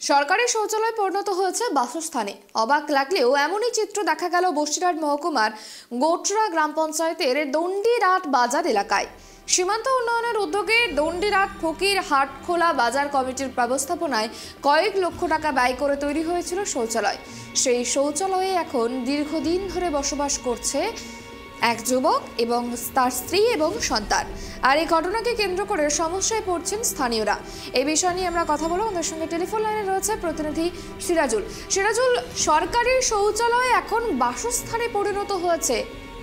সরকারি শৌচালয় পরিণত হয়েছে বাসস্থানে। অবাক লাগলেও এমনই চিত্র দেখা গেল বসিরহাট মহকুমার গোটরা গ্রাম পঞ্চায়েতের দন্ডিরাট বাজার এলাকায়। সীমান্ত উন্নয়নের উদ্যোগে দন্ডিরাট ফকির হাটখোলা বাজার কমিটির ব্যবস্থাপনায় কয়েক লক্ষ টাকা ব্যয় করে তৈরি হয়েছিল শৌচালয়। সেই শৌচালয়ে এখন দীর্ঘদিন ধরে বসবাস করছে এক যুবক এবং তার স্ত্রী এবং সন্তান। আর এই ঘটনাকে কেন্দ্র করে সমস্যায় পড়ছেন স্থানীয়রা। এই বিষয় নিয়ে আমরা কথা বলবো। আমাদের সঙ্গে টেলিফোন লাইনে রয়েছে প্রতিনিধি সিরাজুল। সরকারি শৌচালয় এখন বাসস্থানে পরিণত হয়েছে,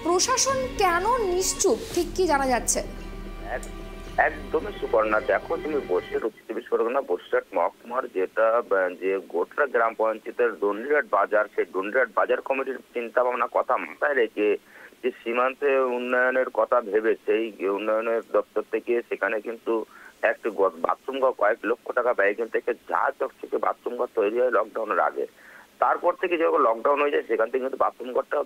প্রশাসন কেন নিশ্চুপ, ঠিক কি জানা যাচ্ছে? একদমই সুপর্ণা, দেখো তুমি বসিরহাট মহকুমার যে গোটরা গ্রাম পঞ্চায়েতের দন্ডিরাট বাজার, সেই দন্ডিরাট বাজার কমিটির চিন্তা ভাবনা কথা মাথায় রেখে যে সীমান্তে উন্নয়নের কথা ভেবে সেই উন্নয়নের দপ্তর থেকে সেখানে কিন্তু একটি বাথরুম ঘর কয়েক লক্ষ টাকা ব্যয় থেকে যা চকচকে বাথরুম ঘর তৈরি হয় লকডাউনের আগে। তারপর থেকে যখন লকডাউন হয়ে যায় সেখান থেকে কিন্তু বাথরুম ঘরটা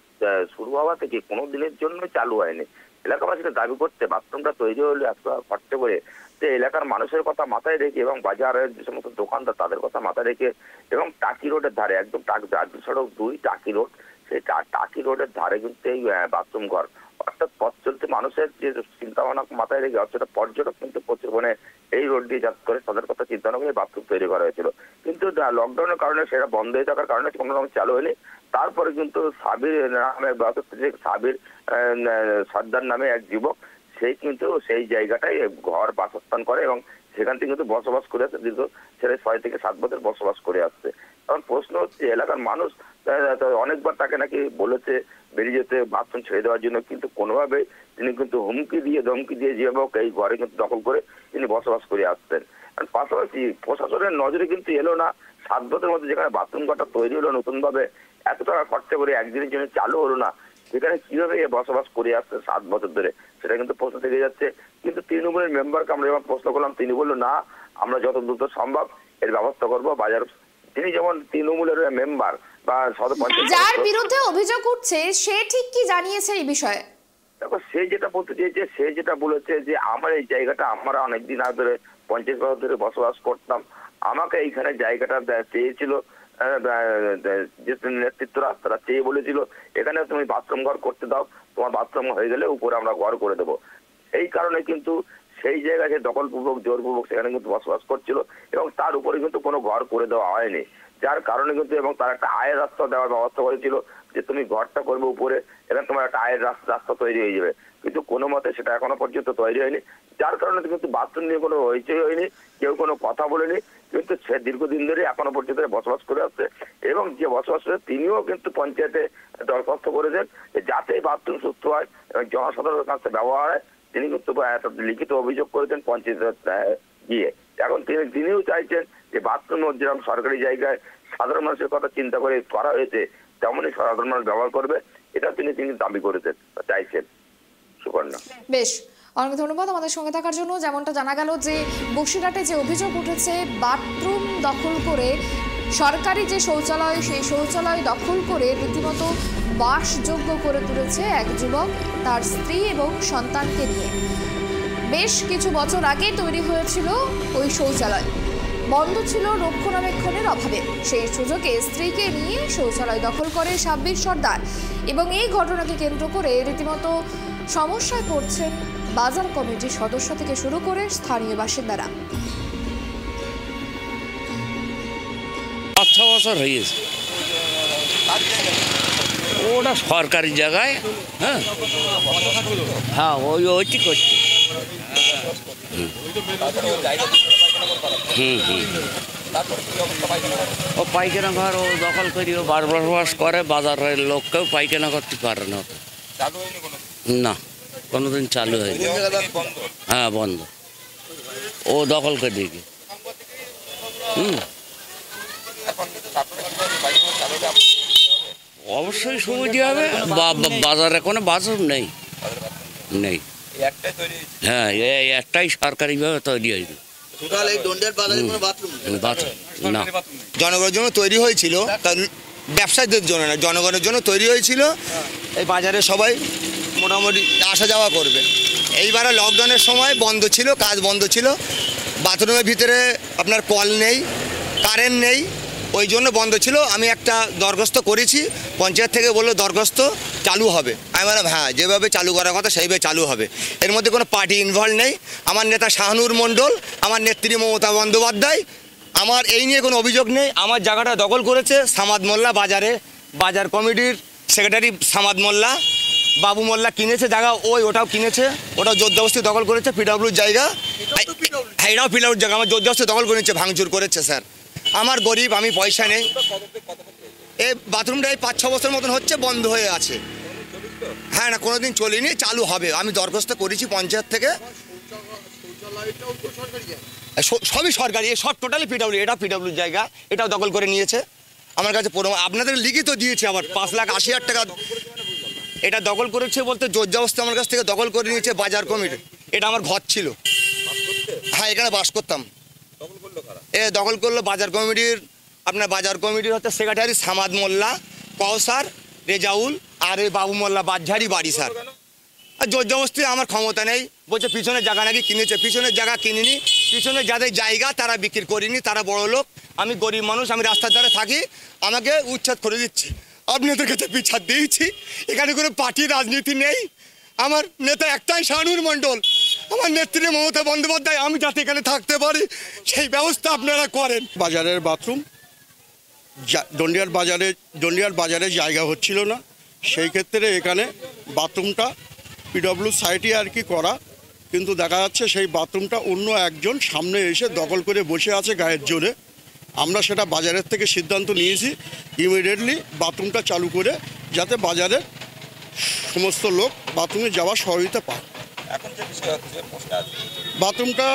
শুরু হওয়া থেকে কোনো দিনের জন্য চালু হয়নি। এলাকাবাসীরা দাবি করতে বাথরুমটা তৈরি হলে এত খরচা করে যে এলাকার মানুষের কথা মাথায় রেখে এবং বাজারের যে সমস্ত দোকানদার তাদের কথা মাথায় রেখে এবং টাকি রোডের ধারে একদম জাতীয় সড়ক 2 টাকি রোড, সেই টাকি রোডের ধারে কিন্তু এই বাথরুম ঘর, অর্থাৎ পথ চলতে মানুষের যে চিন্তা ভাবনা মাথায় রেখে অর্থাৎ পর্যটক কিন্তু প্রচুর এই রোড দিয়ে যাতায়াত করে তাদের কথা চিন্তা ভাবনা করে বাথরুম তৈরি করা হয়েছিল। কিন্তু লকডাউনের কারণে সেটা বন্ধ হয়ে থাকার কারণে কোনো রকম চালু হয়নি। তারপরে কিন্তু সাবির নামে সাবির সর্দার নামে এক যুবক, সেই কিন্তু সেই জায়গাটায় ঘর বাসস্থান করে এবং সেখান থেকে কিন্তু বসবাস করে আসছে দীর্ঘ 6 থেকে 7 বছর বসবাস করে আসছে। কারণ প্রশ্ন হচ্ছে এলাকার মানুষ অনেকবার তাকে নাকি বলেছে বেরিয়ে যেতে, বাথরুম ছেড়ে দেওয়ার জন্য, কিন্তু কোনোভাবে তিনি কিন্তু ধমকি দিয়ে যে হোক এই ঘরে কিন্তু দখল করে তিনি বসবাস করে আসছেন। পাশাপাশি প্রশাসনের নজরে কিন্তু এলো না 7 বছরের মধ্যে যেখানে বাথরুম ঘরটা তৈরি হলো নতুন ভাবে, এত টাকা খরচা করে একদিনের জন্য চালু হলো না, সেখানে কিভাবে বসবাস করে আসছে 7 বছর ধরে, সেটা কিন্তু প্রশ্ন থেকে যাচ্ছে। কিন্তু তৃণমূলের মেম্বারকে আমরা যখন প্রশ্ন করলাম তিনি বললো না, আমরা যত দ্রুত সম্ভব এর ব্যবস্থা করবো। বাজার তিনি যেমন তৃণমূলের মেম্বার বা যার বিরুদ্ধে অভিযোগ উঠছে সে ঠিক কি জানিয়েছে এই বিষয়ে? দেখো, সে যেটা বলতে চেয়েছে, সে যেটা বলেছে যে আমার এই জায়গাটা আমরা অনেকদিন ধরে 50 বছর ধরে বসবাস করতাম, আমাকে এইখানে জায়গাটা চেয়েছিল যে নেতৃত্বরা, তারা চেয়ে বলেছিল এখানে তুমি বাথরুম ঘর করতে দাও, তোমার বাথরুম হয়ে গেলে উপরে আমরা ঘর করে দেবো। এই কারণে কিন্তু সেই জায়গায় যে দখলপূর্বক জোরপূর্বক সেখানে কিন্তু বসবাস করছিল এবং তার উপরে কিন্তু কোনো ঘর করে দেওয়া হয়নি, যার কারণে কিন্তু এবং তার একটা আয়ের রাস্তা দেওয়ার ব্যবস্থা করেছিল যে তুমি ঘরটা করবে উপরে, এখানে তোমার একটা আয়ের রাস্তা তৈরি হয়ে যাবে, কিন্তু কোনো মতে সেটা এখনো পর্যন্ত তৈরি হয়নি। যার কারণে কিন্তু বাথরুম নিয়ে কোনো হইচই হয়নি, কেউ কোনো কথা বলেনি, কিন্তু সে দীর্ঘদিন ধরে এখনো পর্যন্ত বসবাস করে আসছে এবং যে বসবাস করে তিনিও কিন্তু পঞ্চায়েতে দরখাস্ত করেছেন যাতে এই বাথরুম সুস্থ হয় এবং জনসাধারণের কাছে ব্যবহার হয়। তিনি কিন্তু লিখিত অভিযোগ করেছেন পঞ্চায়েতে গিয়ে। এখন তিনিও চাইছেন যে বাথরুম যেরকম সরকারি জায়গায় সাধারণ মানুষের কথা চিন্তা করে করা হয়েছে তেমনই সাধারণ মানুষ ব্যবহার করবে, এটা তিনি দাবি করেছেন, চাইছেন। সুপর্ণা, বেশ, অনেক ধন্যবাদ আমাদের সঙ্গে থাকার জন্য। যেমনটা জানা গেল যে বসিরহাটে যে অভিযোগ উঠেছে বাথরুম দখল করে, সরকারি যে শৌচালয় সেই শৌচালয় দখল করে রীতিমতো বাসযোগ্য করে তুলেছে এক যুবক তার স্ত্রী এবং সন্তানকে নিয়ে। বেশ কিছু বছর আগে তৈরি হয়েছিল ওই শৌচালয়, বন্ধ ছিল রক্ষণাবেক্ষণের অভাবে। সেই সুযোগে স্ত্রীকে নিয়ে শৌচালয় দখল করে সাব্বির সর্দার এবং এই ঘটনাকে কেন্দ্র করে রীতিমতো সমস্যায় পড়ছেন বাজার কমিটির সদস্য থেকে শুরু করে স্থানীয় বাসিন্দারা। 5-6 বছর হয়েছে ওটা সরকারি জায়গায়। হ্যাঁ হ্যাঁ, ওইটি করছে। ও পায়খানা ঘর ও দখল করি ও বসবাস করে, বাজারের লোককেও পায়খানা করতে পারে না। না, কোনোদিন চালু হয়নি। হ্যাঁ, বন্ধ, ও দখল করে দিকে। অবশ্যই সুবিধা হবে, বাজারে কোনো বাথরুম নেই। হ্যাঁ, এই একটাই সরকারিভাবে তৈরি হয়েছে। না, জনগণের জন্য তৈরি হয়েছিল, ব্যবসায়ীদের জন্য না, জনগণের জন্য তৈরি হয়েছিল। এই বাজারে সবাই মোটামুটি আসা যাওয়া করবে। এইবারে লকডাউনের সময় বন্ধ ছিল, কাজ বন্ধ ছিল, বাথরুমের ভিতরে আপনার কল নেই, কারেন্ট নেই, ওই জন্য বন্ধ ছিল। আমি একটা দরখাস্ত করেছি, পঞ্চায়েত থেকে বললো দরখাস্ত চালু হবে। আমি বললাম হ্যাঁ, যেভাবে চালু করার কথা সেইভাবে চালু হবে, এর মধ্যে কোনো পার্টি ইনভলভ নেই। আমার নেতা শাহানুর মণ্ডল, আমার নেত্রী মমতা বন্দ্যোপাধ্যায়, আমার এই নিয়ে কোনো অভিযোগ নেই। আমার জায়গাটা দখল করেছে সামাদ মোল্লা, বাজার কমিটির সেক্রেটারি সামাদ মোল্লা, বাবু মোল্লা কিনেছে জায়গা, ওটাও কিনেছে, ওটাও জোরজবস্তি দখল করেছে, পিডব্লিউর জায়গা। হ্যাঁ, এটাও পিডব্লিউর জায়গা, আমার জোরজবস্তি দখল করেছে, ভাঙচুর করেছে স্যার। আমার গরিব, আমি পয়সা নেই। এই বাথরুমটা এই 5-6 বছর মতন হচ্ছে, বন্ধ হয়ে আছে। হ্যাঁ না, কোনোদিন চলিনি, চালু হবে। আমি দরখাস্ত করেছি পঞ্চায়েত থেকে, সবই সরকারি, সব টোটালি পিডব্লিউ। এটা পিডব্লিউর জায়গা, এটাও দখল করে নিয়েছে। আমার কাছে আপনাদের লিখিত দিয়েছে, আবার 5,80,000 টাকা এটা দখল করেছে বলতে জোরজবস্তি আমার কাছ থেকে দখল করে নিয়েছে বাজার কমিটি। এটা আমার ঘর ছিল, হ্যাঁ এখানে বাস করতাম। দখল করলো বাজার কমিটির হচ্ছে সেক্রেটারি সামাদ মোল্লা, কওসার, রেজাউল আর এই বাবু মোল্লা বাদঝারি বাড়ি স্যার। আর জোরজবস্তি আমার ক্ষমতা নেই, বলছে পিছনের জায়গা নাকি কিনেছে। পিছনের জায়গা কিনিনি, পিছনের যাদের জায়গা তারা বিক্রি করিনি, তারা বড় লোক। আমি গরিব মানুষ, আমি রাস্তার ধারে থাকি, আমাকে উচ্ছেদ করে দিচ্ছি। আপনাদের কাছে বিচার দিয়েছি, এখানে কোনো পার্টির রাজনীতি নেই। আমার নেতা একটাই শাহানুর মণ্ডল, আমার নেত্রী মমতা বন্দ্যোপাধ্যায়। আমি যাতে এখানে থাকতে পারি সেই ব্যবস্থা আপনারা করেন। বাজারের বাথরুম, দন্ডিয়ার বাজারে জায়গা হচ্ছিল না, সেই ক্ষেত্রে এখানে বাথরুমটা পিডব্লিউ সাইটে আর কি করা, কিন্তু দেখা যাচ্ছে সেই বাথরুমটা অন্য একজন সামনে এসে দখল করে বসে আছে গায়ের জোরে। আমরা সেটা বাজারের থেকে সিদ্ধান্ত নিয়েছি ইমিডিয়েটলি বাথরুমটা চালু করে, যাতে বাজারের সমস্ত লোক বাথরুমে যাওয়ার সহযোগিতা পায়। বাথরুমটা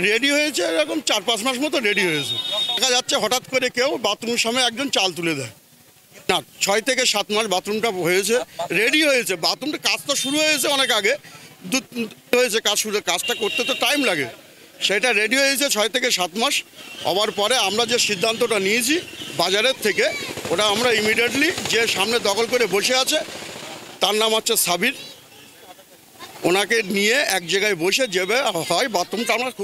রেডি হয়েছে, এরকম 4-5 মাস মতো রেডি হয়েছে। দেখা যাচ্ছে হঠাৎ করে কেউ বাথরুমের সামনে একজন চাল তুলে দেয় না। 6 থেকে 7 মাস বাথরুমটা হয়েছে, রেডি হয়েছে। বাথরুমটা কাজ তো শুরু হয়েছে অনেক আগে, হয়েছে কাজ শুরু, কাজটা করতে তো টাইম লাগে। সেটা রেডি হয়েছে 6 থেকে 7 মাস হওয়ার পরে আমরা যে সিদ্ধান্তটা নিয়েছি বাজারের থেকে, ওটা আমরা ইমিডিয়েটলি যে সামনে দখল করে বসে আছে তার নাম হচ্ছে সাবির, ওনাকে নিয়ে এক জায়গায় বসে যেভাবে হয় বাথরুমটা আমরা খুব